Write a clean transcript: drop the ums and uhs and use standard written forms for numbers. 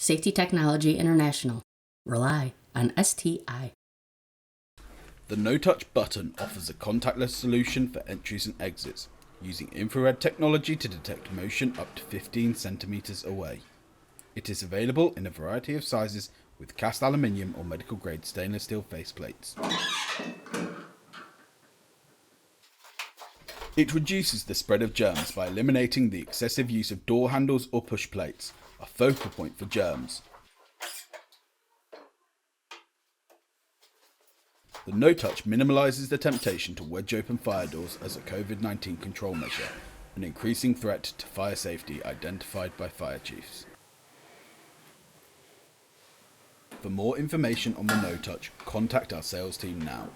Safety Technology International. Rely on STI. The NoTouch button offers a contactless solution for entries and exits, using infrared technology to detect motion up to 15 centimeters away. It is available in a variety of sizes with cast aluminium or medical grade stainless steel faceplates. It reduces the spread of germs by eliminating the excessive use of door handles or push plates, a focal point for germs. The NoTouch minimalises the temptation to wedge open fire doors as a COVID-19 control measure, an increasing threat to fire safety identified by fire chiefs. For more information on the NoTouch, contact our sales team now.